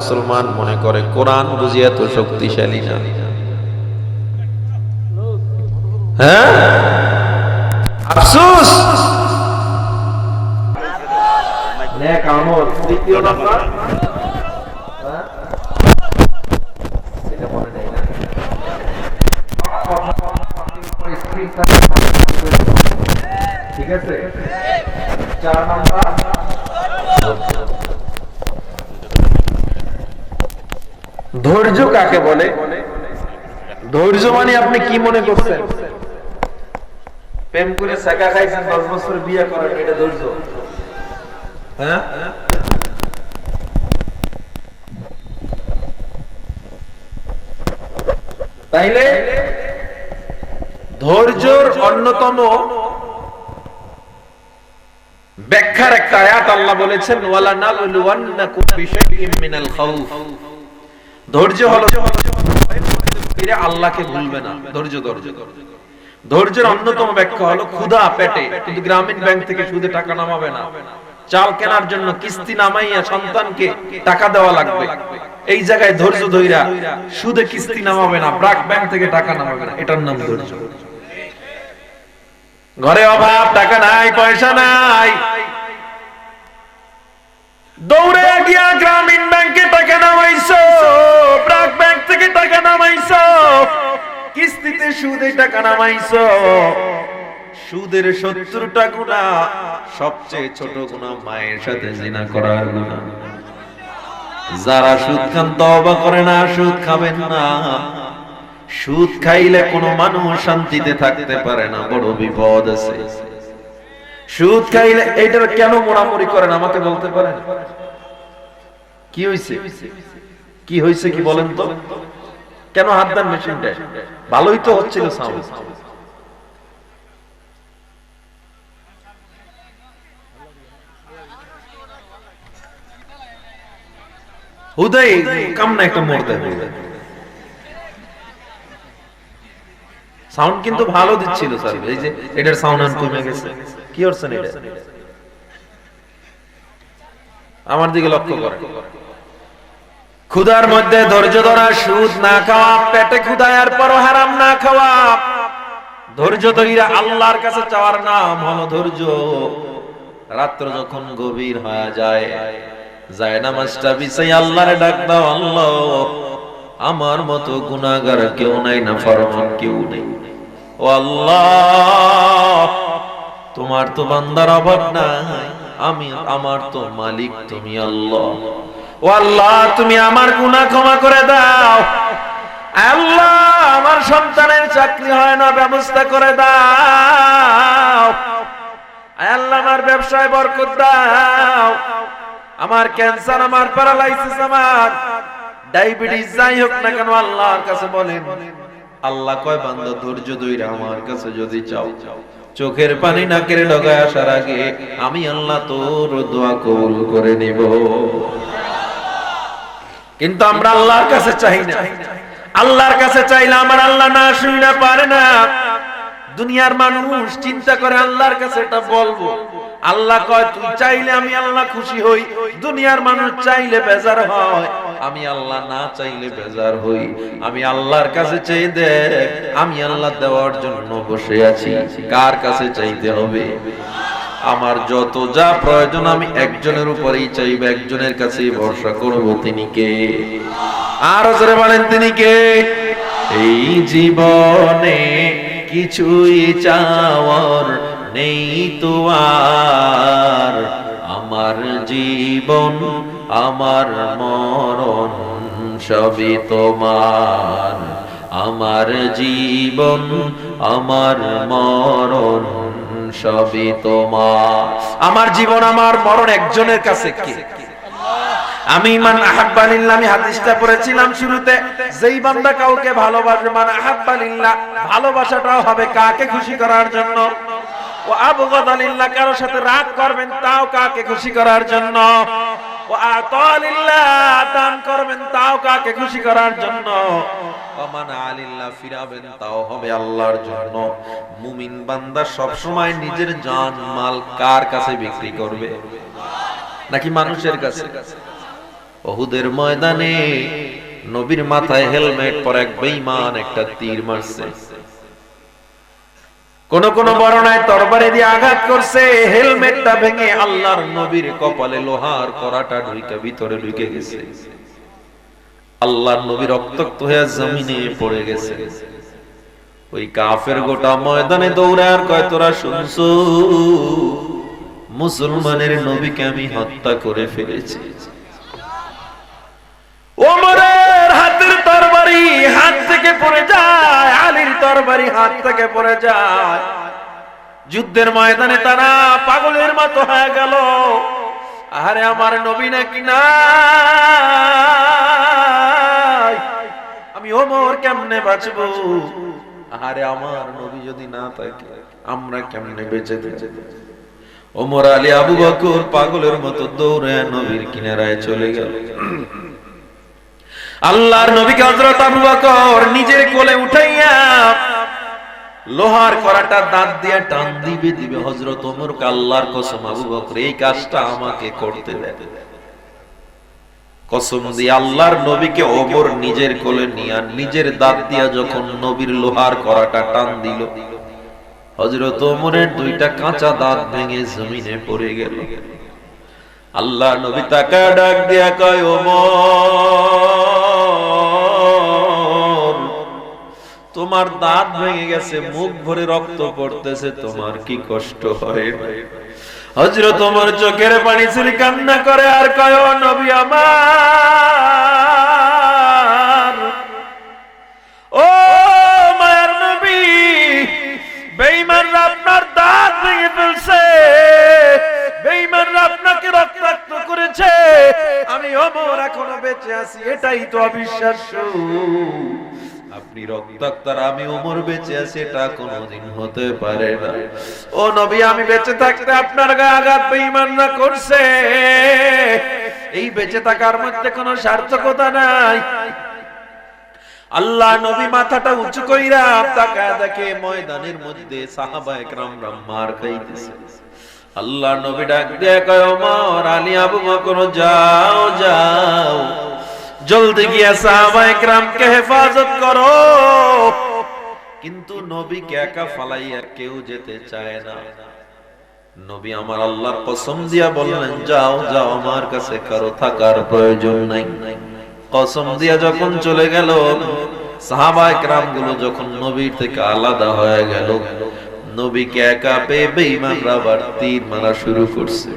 মুসলমান মনে করে কোরআন বুঝি এত শক্তিশালী না। হ্যাঁ, আফসোস। নেক আমল দ্বিতীয় নাম্বার, এটা মনে নেই না। ঠিক আছে, 4 নাম্বার ধৈর্য কাকে বলে? ধৈর্য মানে আপনি কি মনে করছেন? প্রেম করে শেখা খাইছেন, 10 বছর বিয়ে করেন, এটা ধৈর্য? হ্যাঁ, তাইলে ধৈর্যের অন্যতম ব্যাখ্যার একটা আয়াত আল্লাহ বলেছেন, ওয়ালা নাবলুওয়ান্নাকুম বিশাইইম মিনাল খাউফ। ধৈর্য হলো আল্লাহকে ভুলবে না। ধৈর্যের অন্যতম ব্যাখ্যা হলো ক্ষুধা পেটে, কিন্তু গ্রামীণ ব্যাংক থেকে সুদে টাকা নামাবে না। চাল কেনার জন্য কিস্তি নামাইয়া সন্তানকে টাকা দেওয়া লাগবে, এই জায়গায় ধৈর্য ধইরা সুদে কিস্তি নামাবে না, ব্র্যাক ব্যাংক থেকে টাকা নামাবে না, এটার নাম ধৈর্য। ঘরে অভাব, টাকা নাই, পয়সা নাই, দৌড়ে গিয়া গ্রামীণ ব্যাংকে টাকা নামাইছো, ব্র্যাক ব্যাংক থেকে টাকা নামাইছো, কিস্তিতে সুদে টাকা নামাইছো। সুদের 70টা গুনাহ, সবচেয়ে ছোট গুনাহ মায়ের সাথে জিনা করার গুনাহ। যারা সুদ খান তওবা করে না, সুদ খাবেন না। সুদ খাইলে কোনো মানুষ শান্তিতে থাকতে পারে না, বড় বিপদ আছে। সুদ খাইলে এইটার কেন মোড়ামুড়ি করেন আমাকে বলতে পারেন? কি হইছে, কি হইছে কি বলেন তো? কেন হাত দেন মেশিনটা? ভালোই তো হচ্ছিল সাউন্ড। হুদাই কামনা একটা মোড় দেয়। সাউন্ড কিন্তু ভালো দিচ্ছিল স্যার, এই যে এটার সাউন্ড আন কমে গেছে। কি করছেন এটা? আমার দিকে লক্ষ্য করেন। ক্ষুধার মধ্যে ধৈর্য ধরা, সুদ না খাওয়া, পেটে ক্ষুধার পর হারাম না খাওয়া, ধৈর্য ধইরা আল্লাহর কাছে চাওয়ার নাম হলো ধৈর্য। রাত্র যখন গভীর হয়ে যায়, নামাজটা বিছাই আল্লাহরে ডাক দাও, আল্লাহ আমার মতো গুনাহগার কেউ নাই, না ফরমান কেউ নেই। ও আল্লাহ, তোমার তো বান্দার অভাব নাই, আমার তো মালিক তুমি আল্লাহ। ও আল্লাহ, তুমি আমার গুনাহ ক্ষমা করে দাও। আল্লাহ, আমার সন্তানের চাকরি হয় না, ব্যবস্থা করে দাও। আল্লাহ, আমার ব্যবসায় বরকত দাও। আমার ক্যান্সার, আমার প্যারালাইসিস, আমার ডায়াবেটিস যাই হোক না কেন আল্লাহর কাছে বলেন। আল্লাহ কয়, বান্দা ধৈর্য ধইরা আমার কাছে যদি চাও, চোখের পানি নাকের ডগায় আসার আগে আমি আল্লাহ তোর দোয়া কবুল করে নিব। কিন্তু আমরা আল্লাহর কাছে চাই না। আল্লাহর কাছে চাইলে আমার আল্লাহ না শুনে পারে না। দুনিয়ার মানুষ চিন্তা করে আল্লাহর কাছে এটা বলবো, আল্লাহ কয় তুই চাইলে আমি আল্লাহ খুশি হই। দুনিয়ার মানুষ চাইলে বেজার হয়, আমি আল্লাহ না চাইলে বেজার হই। আমি আল্লাহর কাছে চাই, দেখ আমি আল্লাহ দেওয়ার জন্য বসে আছি। কার কাছে চাইতে হবে? আমার যত যা প্রয়োজন আমি একজনের উপরেই চাইব, একজনের কাছেই ভরসা করব। তিনি কে? আরো জোরে বলেন, তিনি কে? এই জীবনে কিছুই চাওয়ার নেই তো আর, আমার জীবন আমার মরণ সবই তোমার। আমার জীবন আমার মরণ সবই তোমার। আমার জীবন আমার মরণ একজনের কাছে। কে? আমি মান আহাব্বা লিল্লাহ, আমি হাদিসটা পড়েছিলাম শুরুতে, যেই বান্দা কাউকে ভালোবাসবে, মান আহাব্বা লিল্লাহ, ভালোবাসাটাও হবে কাকে খুশি করার জন্য। ও আবগাদা লিল্লাহ, কারোর সাথে রাগ করবেন তাও কাকে খুশি করার জন্য। ও আতা লিল্লাহ, দান করবেন তাও কাকে খুশি করার জন্য। ও মান আলিল্লাহ, ফিরাবেন তাও হবে আল্লাহর জন্য। মুমিন বান্দা সব সময় নিজের জান মাল কার কাছে বিক্রি করবে? নাকি মানুষের কাছে? উহুদের ময়দানে নবীর মাথায় হেলমেট পরে এক বেঈমান একটা তীর মারছে। কোন কোন বর্ণনায় তরবারি দিয়ে আঘাত করছে, হেলমেটটা ভেঙে আল্লাহর নবীর কপালে লোহার কড়াটা ঢুকে ভিতরে ঢুকে গেছে। আল্লাহর নবী রক্তাক্ত হয়ে জমিনে পড়ে গেছে। ওই কাফের গোটা ময়দানে দৌড়ে আর কয়, তোরা শুনছো মুসলমানের নবীকে আমি হত্যা করে ফেলেছি। ওমরের হাতের তরবারি হাত থেকে পড়ে যায়, আলীর তরবারি হাত থেকে পড়ে যায়। যুদ্ধের ময়দানে তারা পাগলের মতো হয়ে গেল। আরে আমার নবী নাকি না, আমি ওমর কেমনে বাঁচবো? আরে আমার নবী যদি না থাকে আমরা কেমনে বেঁচে থাকবো? ওমর, আলী, আবু বকর পাগলের মতো দৌড়ে নবীর কিনারায় চলে গেল। আল্লাহর নবীকে হযরত আবু বকর নিজের কোলে উঠাইয়া লোহার কড়াটা দাঁত দিয়ে টান দিবে। হযরত ওমরকে আল্লাহর কসম, আবু বকর এই কাজটা আমাকে করতে দেন। কসম দিয়ে আল্লাহর নবীকে ওমর নিজের কোলে নিয়ে নিজের দাঁত দিয়া যখন নবীর লোহার কড়াটা টান দিল, হযরত ওমরের দুইটা কাঁচা দাঁত ভেঙে জমিনে পড়ে গেল। আল্লাহর নবী তাকায় ডাক দিয়া কয়, ওমর, তোমার দাঁত ভেঙে গেছে, মুখ ভরে রক্ত পড়তেছে, তোমার কি কষ্ট হয়? হযরত ওমর চোখের পানি ছেড়ে কান্না করে আর কয়, ও নবী আমার, ও মায়ের নবী, বেঈমানরা আপনার দাঁত ভেঙে ফেলছে, বেঈমানরা আপনাকে রক্তাক্ত করেছে, আমি ওমর এখনো বেঁচে আছি, এটাই তো অবিশ্বাস্য। আপনি রক্তাক্ত আর আমি ওমর বেঁচে আছি, এটা কোনোদিন হতে পারে না। ও নবী, আমি বেঁচে থাকতে আপনার গায়ে আঘাত বেঈমানরা করছে, এই বেঁচে থাকার মধ্যে কোনো সার্থকতা নাই। আল্লাহ নবী মাথাটা উঁচু কইরা তাকায় দেখে ময়দানের মধ্যে সাহাবায়ে কেরামরা মার খাইতেছে। আল্লাহ নবী ডাক দিয়ে কয়, ওমর, আলী, আবু বকর, যাও যাও, জলদি গিয়া সাহাবায়ে কেরামকে হেফাজত করো। কিন্তু নবীকে একা ফালাইয়া কেউ যেতে চায় না। নবী আমার আল্লাহর কসম দিয়া বললেন, যাও যাও, আমার কাছে কারো থাকার প্রয়োজন নাই। কসম দিয়া যখন চলে গেল, সাহাবায়ে কেরাম গুলো যখন নবীর থেকে আলাদা হয়ে গেল, নবীকে একা পেয়ে বেঈমানরা আবার তীর মারা শুরু করছে।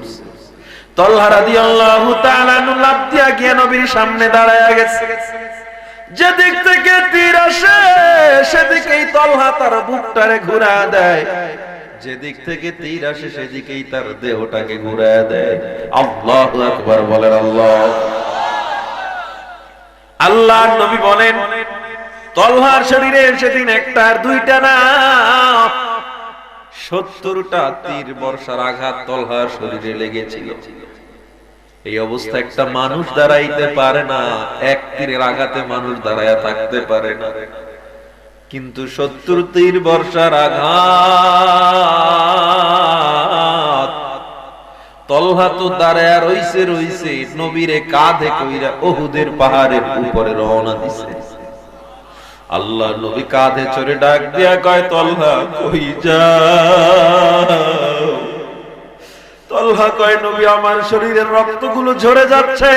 তলহা রাদিয়াল্লাহু তাআলা লাফ দিয়া গিয়ে নবীর সামনে দাঁড়ায়া গেছে। যেদিক থেকে তীর আসে সেদিকেই তলহা তার বুকটারে ঘুরায় দেয়, যেদিক থেকে তীর আসে সেদিকেই তার দেহটাকে ঘুরায় দেয়। আল্লাহু আকবার বলেন। আল্লাহর নবী বলেন, তলহার শরীরে সেদিন একটা আর দুইটা না, 70টা তীর বর্ষার আঘাত তলহার শরীরে লেগেছিল। এই অবস্থা একটা মানুষ দাঁড়াইতে পারে না, এক তীরের আঘাতে মানুষ দাঁড়ায়া থাকতে পারে না। কিন্তু 70 তীর বর্ষার আঘাত, তলহা তো দাঁড়ায়া রইছে, নবীরে কাঁধে কইরা উহুদের পাহাড়ের উপরে রওনা দিছে। আল্লাহ নবী কাঁধে চড়ে ডাক দিয়া কয়, তলহা কই যাও? তলহা কয়, নবী আমার শরীরের রক্তগুলো ঝরে যাচ্ছে,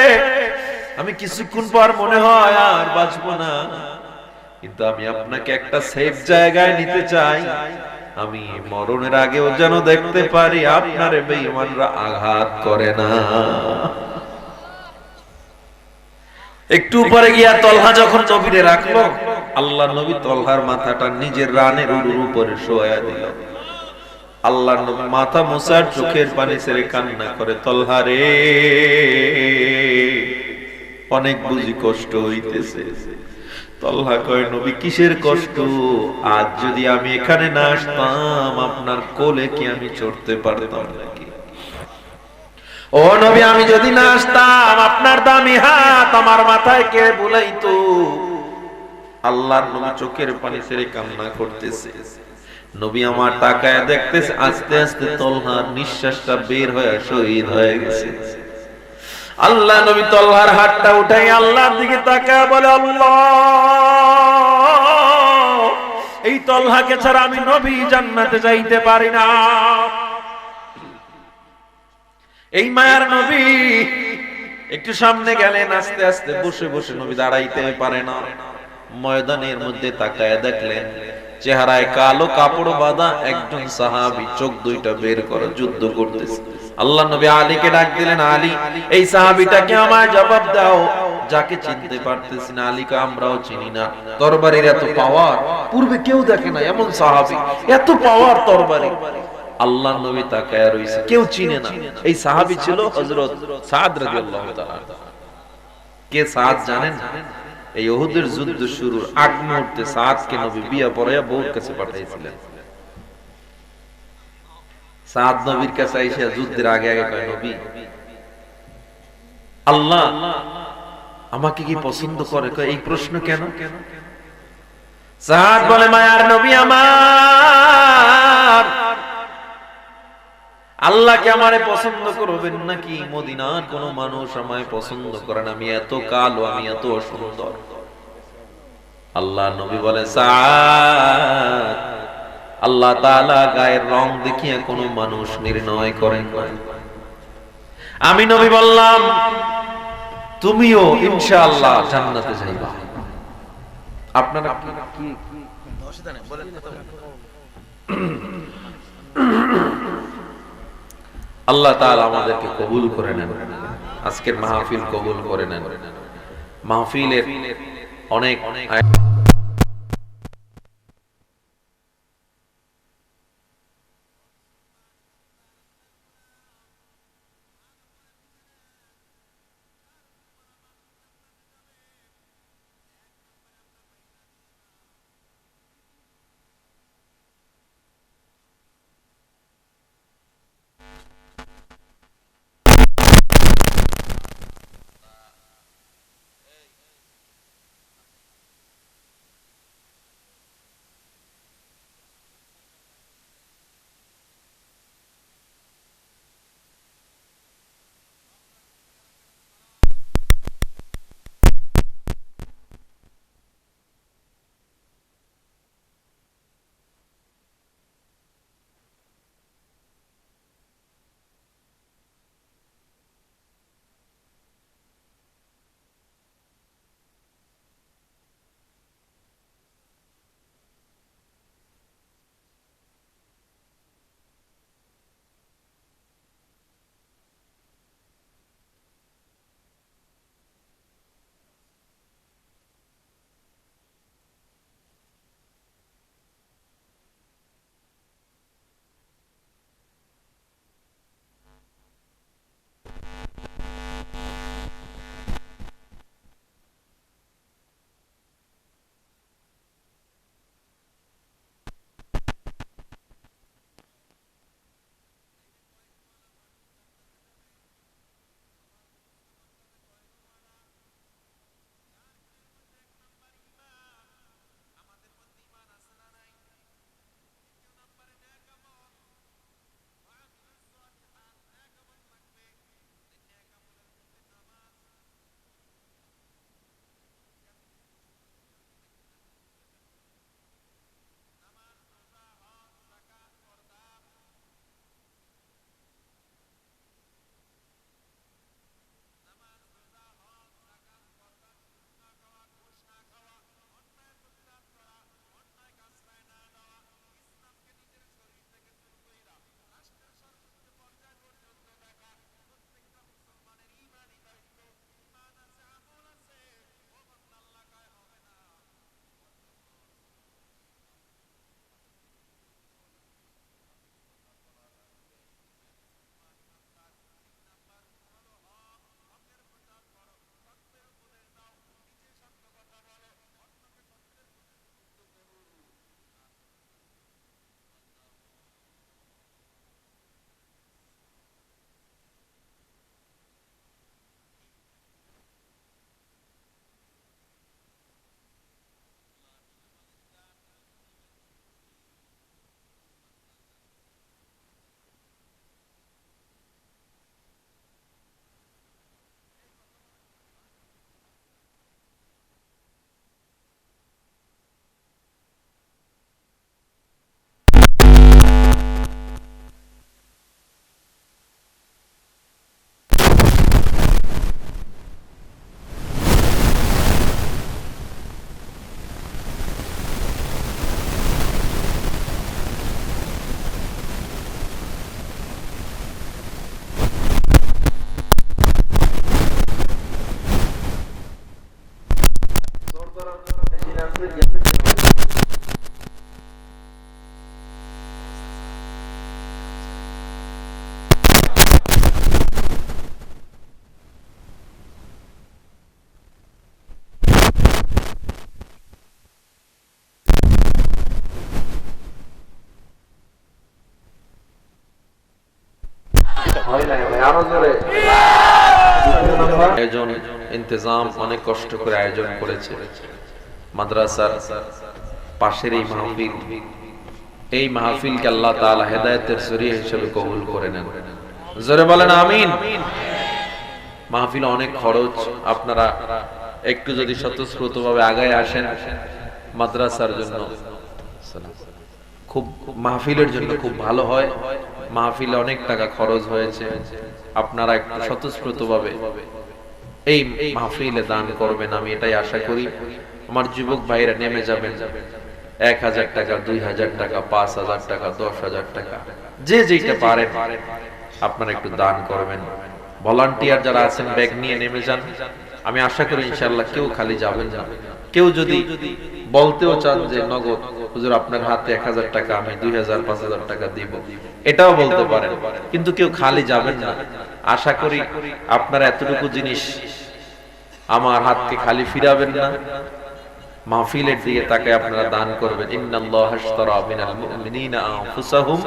আমি কিছুক্ষণ পর মনে হয় আর বাঁচবো না, কিন্তু আমি আপনাকে একটা সেফ জায়গায় নিতে চাই, আমি মরণের আগেও যেন দেখতে পারি আপনারে বেঈমানরা আঘাত করে না। একটু পরে গিয়া তলহা যখন নবীরে রাখলো, আল্লাহ নবী তলহার মাথাটা নিজের রানের উরুর উপরে শোয়া দিল। আল্লাহ নবী মাথা মুছার চোখের পানি ছেড়ে কান্না করে, তলহা রে, অনেক বুঝি কষ্ট হইতেছে। তলহা কয়, নবী কিসের কষ্ট? আজ যদি আমি এখানে না আসতাম আপনার কোলে কি আমি চড়তে পারতাম নাকি? ও নবী, আমি যদি না আসতাম আপনার দামি হাত আমার মাথায় কে বুলাইতো? আল্লাহর নবী চোখের পানি ছেড়ে কান্না করতেছে। নবী আমার তাকায় দেখতেছে আস্তে আস্তে তলহার নিঃশ্বাসটা বের হয়ে শহীদ হয়ে গেছে। আল্লাহ নবী তলহার হাতটা উঠাই আল্লাহর দিকে তাকায় বলে, আল্লাহ, এই তলহাকে ছাড়া আমি নবী জান্নাতে যাইতে পারি না। এই মায়ার নবী একটু সামনে গেলেন, আস্তে আস্তে বসে বসে, নবী দাঁড়াইতে পারে না। ময়দানের মধ্যে তাকায় দেখলেন চেহারায় কালো কাপড় বাঁধা একজন সাহাবী চোখ দুইটা বের করে যুদ্ধ করতেছে। আল্লাহ নবী আলীকে ডাক দিলেন, আলী, এই সাহাবীটাকে আমায় জবাব দাও, যাকে চিনতে পারতেছি না। আলীকে আমরাও চিনি না। তরবারির এত পাওয়ার পূর্বে কেউ দেখে না, এমন সাহাবী, এত পাওয়ার তরবারি। আল্লাহ নবী তাকায় রইছে, কেউ চিনে না। এই সাহাবী ছিল হযরত সাদ রাদিয়াল্লাহু তাআলা। কে সাদ জানেন? এই উহুদের যুদ্ধ শুরুর আগ মুহূর্তে সাদকে নবী বিয়া পড়ায়া বউর কাছে পাঠাইছিলেন। সাদ নবীর কাছে আইসা যুদ্ধের আগে আগে কয়, নবী, আল্লাহ আমাকে কি পছন্দ করে? কয়, এই প্রশ্ন কেন? সাদ বলে, মায়ার নবী আমার, আল্লাহকে আমারে পছন্দ করবেন নাকি মদিনার কোন মানুষ আমায় পছন্দ করে না? আমি এত কালো, আমি এত সুন্দর। আল্লাহ নবী বলে, সাদ, আল্লাহ তাআলা গায়ের রং দেখিয়ে কোন মানুষ নির্ণয় করেন না। আমি নবী বললাম, তুমিও ইনশাআল্লাহ জান্নাতে যাইবা। আপনারা কি বলেন? আল্লাহ তাআলা আমাদেরকে কবুল করে নেন, আজকের মাহফিল কবুল করে নেন। মাহফিলের অনেক আয়োজন ইন্তজাম অনেক কষ্ট করে আয়োজন করেছে মাদ্রাসার পাশের এই মাহফিলকে আল্লাহ তাআলা হেদায়েতের জরিয়া হিসেবে কবুল করে নেন। জোরে বলেন আমিন। মাহফিল অনেক খরচ, আপনারা একটু যদি স্বতঃস্ফূর্তভাবে আগায় আসেন মাদ্রাসার জন্য, খুব মাহফিলের জন্য খুব ভালো হয়। মাহফিলে অনেক টাকা খরচ হয়েছে, আপনারা একটু স্বতঃস্ফূর্তভাবে এই মাহফিলে দান করবেন, আমি এটাই আশা করি। আমার যুবক ভাইরা নেমে যাবেন, 1000 টাকা, 2000 টাকা, 5000 টাকা, 10,000 টাকা, যে যেটা পারেন আপনারা একটু দান করবেন। ভলান্টিয়ার যারা আছেন ব্যাগ নিয়ে নেমে যান। আমি আশা করি ইনশাআল্লাহ কেউ খালি যাবেন না। কেউ যদি বলতেও চান যে নগদ হুজুর আপনার হাতে 1000 টাকা, আমি 2000 5000 টাকা দিব, এটাও বলতে পারেন, কিন্তু কেউ খালি যাবেন না। আশা করি আপনারা এতটুকু জিনিস আমার হাতকে খালি ফিরাবেন না, মাহফিলের দিকে তাকায় আপনারা দান করবেন। ইন্নাল্লাহা আশতারা মিনাল মুমিনিনা আনফুসাহুম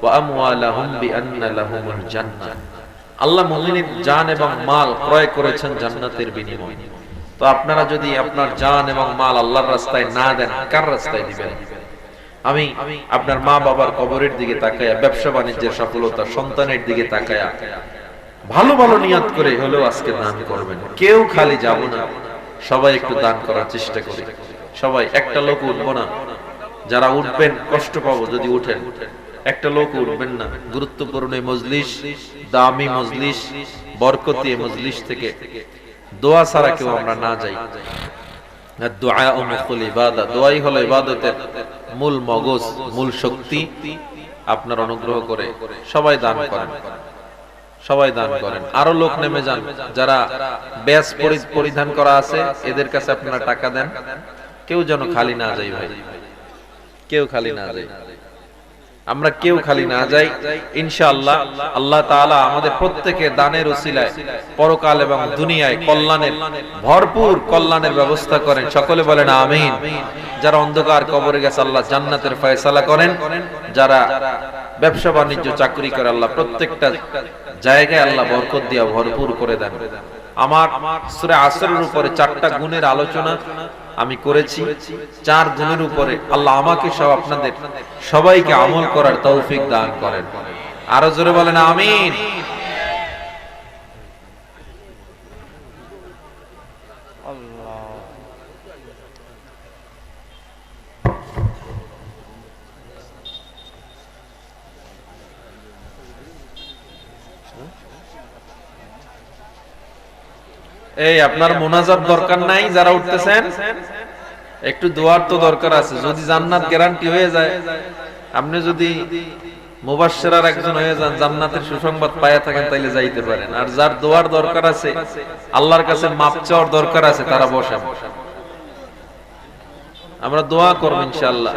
ওয়া আমওয়ালাহুম বিআন্না লাহুমুল জান্নাহ। আল্লাহ মুমিনের জান এবং মাল ক্রয় করেছেন জান্নাতের বিনিময়ে। তো আপনারা যদি আপনার জান এবং মাল আল্লাহর রাস্তায় না দেন, কার রাস্তায় দিবেন? আমি আপনার মা বাবার কবরের দিকে তাকায়া, ব্যবসা বাণিজ্যের সফলতা, সন্তানের দিকে তাকায়া ভালো ভালো নিয়ত করে হলেও আজকে দান করবেন। কেউ খালি যাব না, সবাই একটু দান করার চেষ্টা করি। সবাই, একটা লোক উঠবো না, যারা উঠবেন কষ্ট পাবো যদি উঠেন। একটা লোক উঠবেন না। গুরুত্বপূর্ণ মজলিস, দামি মজলিস, বরকতি মজলিস থেকে দোয়া ছাড়া কেউ আমরা না যাই। দোয়া ও মুখুল ইবাদত, দোয়াই হলো ইবাদতের মূল মগজ, মূল শক্তি। আপনার অনুগ্রহ করে সবাই দান করেন, সবাই দান করেন। আরো লোক নেমে যান, যারা ব্যাজ পরিধান করা আছে এদের কাছে আপনারা টাকা দেন। কেউ যেন খালি না যাই ভাই, কেউ খালি না যাই, আমরা কেউ খালি না যাই। ইনশাআল্লাহ আল্লাহ তাআলা আমাদের প্রত্যেকের দানের উসিলায় পরকাল এবং দুনিয়ায় কল্যাণের, ভরপুর কল্যাণের ব্যবস্থা করেন। সকলে বলেন আমিন। যারা অন্ধকার কবরে গেছে আল্লাহ জান্নাতের ফয়সালা করেন। যারা ব্যবসা বাণিজ্য চাকরি করে আল্লাহ প্রত্যেকটা জায়গায় আল্লাহ বরকত দিয়া ভরপুর করে দেন। আমার সূরা আসরের উপরে 4টা গুণের আলোচনা আমি করেছি। 4 গুণের উপরে আল্লাহ আমাকে সব আপনাদের সবাইকে আমল করার তৌফিক দান করেন। আরো জোরে বলেন আমিন। এই আপনার মোনাজাত দরকার নাই, যারা উঠতেছেন একটু দোয়ার তো দরকার আছে। যদি জান্নাত গ্যারান্টি হয়ে যায়, আপনি যদি মুবাশশিরার একজন হয়ে যান, জান্নাতের সুসংবাদ পায়া থাকেন, তাইলে যাইতে পারেন। আর যার দোয়ার দরকার আছে, আল্লাহর কাছে মাপ চাওয়ার দরকার আছে, তারা বসেন, আমরা দোয়া করব ইনশাআল্লাহ।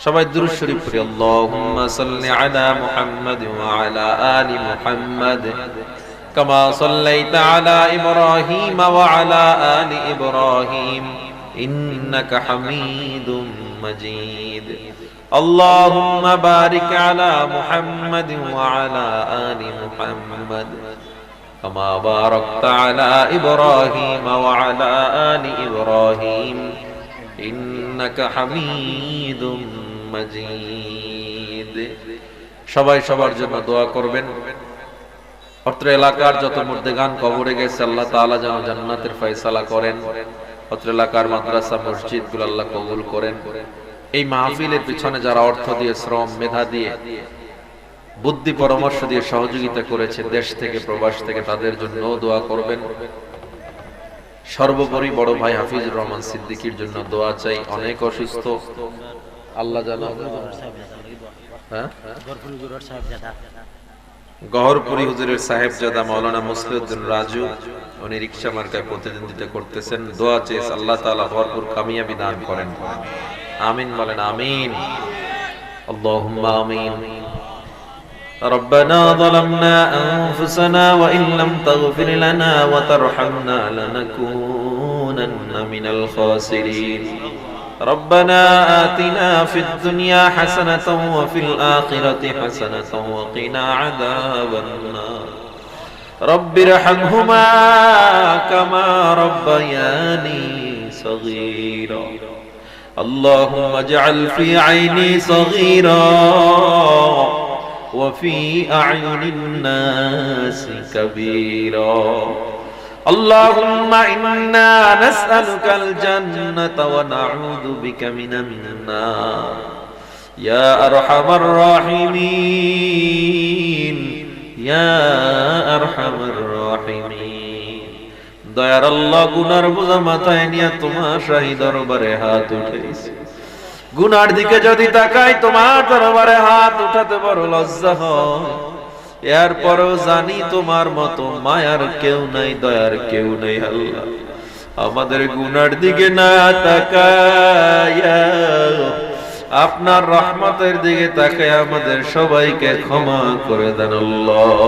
সবাই দুরূদ শরীফ পড়ি। আল্লাহুম্মা সাল্লি আলা মুহাম্মাদ ওয়া আলা আলি মুহাম্মাদ কামা সাল্লাইতা আলা ইব্রাহিম ওয়া আলা আলি ইব্রাহিম ইন্নাকা হামিদুম মাজিদ। আল্লাহুম্মা বারিক আলা মুহাম্মাদ ওয়া আলা আলি মুহাম্মাদ কামা বারাকতা আলা ইব্রাহিম ওয়া আলা আলি ইব্রাহিম ইন্নাকা হামিদুম মাজিদ। সবাই সবার জন্য দোয়া করবেন। অত্র এলাকার যত মুর্দেগান কবরে গেছে আল্লাহ তাআলা যেন জান্নাতের ফয়সালা করেন। অত্র এলাকার মাদ্রাসা মসজিদগুলো আল্লাহ কবুল করেন। এই মাহফিলের পিছনে যারা অর্থ দিয়ে, শ্রম, মেধা দিয়ে, বুদ্ধি পরামর্শ দিয়ে সহযোগিতা করেছে দেশ থেকে প্রবাস থেকে, তাদের জন্য দোয়া করবেন। সর্বোপরি বড় ভাই হাফিজুর রহমান সিদ্দিকীর জন্য দোয়া চাই। অনেক অসুস্থ, আল্লাহ জানো। গহরপুরি হুজুরের সাহেবজাদা মাওলানা মুসলিউদ্দিন রাজু উনি রিকশা মার্কায় প্রতিদ্বন্দ্বিতা করতেছেন। দোয়া চেয়ে আল্লাহ তাআলা ভরপুর কামিয়াবি দান করেন। আমিন বলেন আমিন। আল্লাহুম্মা আমিন। ربنا ظلمنا أنفسنا وإن لم تغفر لنا وترحمنا لنكونن من الخاسرين ربنا آتنا في الدنيا حسنة وفي الآخرة حسنة وقنا عذاب النار رب ارحمهما كما ربياني صغيرا اللهم اجعل في عيني صغيرا وفي أعين الناس كبيرا اللهم إنا نسألك الجنة ونعوذ بك من النار يا أرحم الراحمين يا أرحم الراحمين দয়ার আল্লাহ গুনার বোঝা মাথায় নিয়ে তোমার শাহী দরবারে হাত উঠাইছি। গুনার দিকে যদি তাকাই তোমার দরবারে হাত উঠাতে বড় লজ্জা হয়। এরপরও জানি তোমার মতো মায়ার কেউ নাই, দয়ার কেউ নেই। আল্লাহ আমাদের গুনার দিকে না তাকায়া আপনার রহমতের দিকে তাকায় আমাদের সবাইকে ক্ষমা করে দেন আল্লাহ।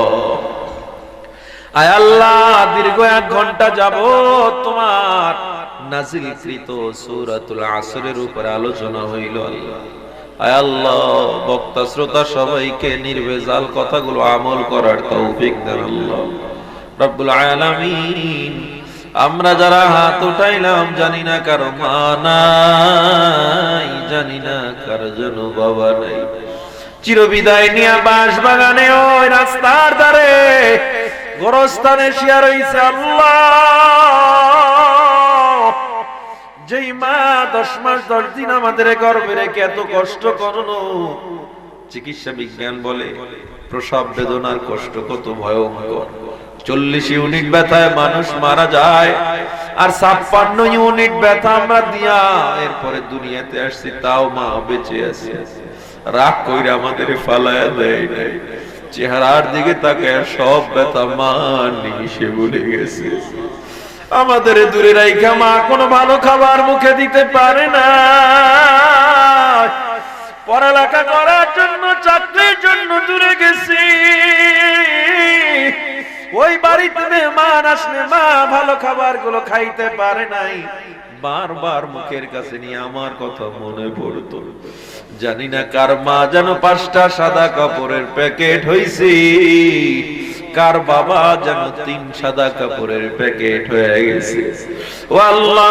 আয় আল্লাহ দীর্ঘ 1 ঘন্টা যাবত তোমার নাজিলকৃত সূরাতুল আসরের উপর আলোচনা হইল। আল্লাহ আয় আল্লাহ বক্তা শ্রোতা সবাইকে নির্ভেজাল কথাগুলো আমল করার তৌফিক দেন আল্লাহ রব্বুল আলামিন। আমরা যারা হাত উঠাইলাম জানি না কারো মা নাই, জানি না কারো জন্য বাবা নাই। চিরবিদায় নিয়ে বাঁশবাগানে ওই রাস্তার ধারে গোরস্থানে শুয়ে রইছে আল্লাহ। যেই মা 10 মাস 10 দিন আমাদের গর্ভে রেখে এত কষ্ট করলো। চিকিৎসা বিজ্ঞান বলে প্রসব বেদনার কষ্ট কত ভয়ঙ্কর। 40 ইউনিট ব্যথায় মানুষ মারা যায়, আর 56 ইউনিট ব্যথা আমরা দিয়া এরপরে দুনিয়াতে আসছি, তাও মা বেঁচে আছে। রাগ কইরা আমাদের ফালায়া দেয় নাই, চেহারার দিকে তাকায় সব ব্যথা মা নিমিষে ভুলে গেছে। আমাদের দূরে রাইখা মা কোনো ভালো খাবার মুখে দিতে পারে না। পড়ালেখা করার জন্য, চাকরির জন্য দূরে গেছি। ওই বাড়িতে মেহমান আসলে মা ভালো খাবার গুলো খাইতে পারে নাই। বারবার মুখের কাছে নিয়ে আমার কথা মনে পড়তো। জানি না কার মা যেন 5টা সাদা কাপড়ের প্যাকেট হইছে, কার বাবা যেন 3 সাদা কাপড়ের প্যাকেট হয়ে গেছে। ও আল্লাহ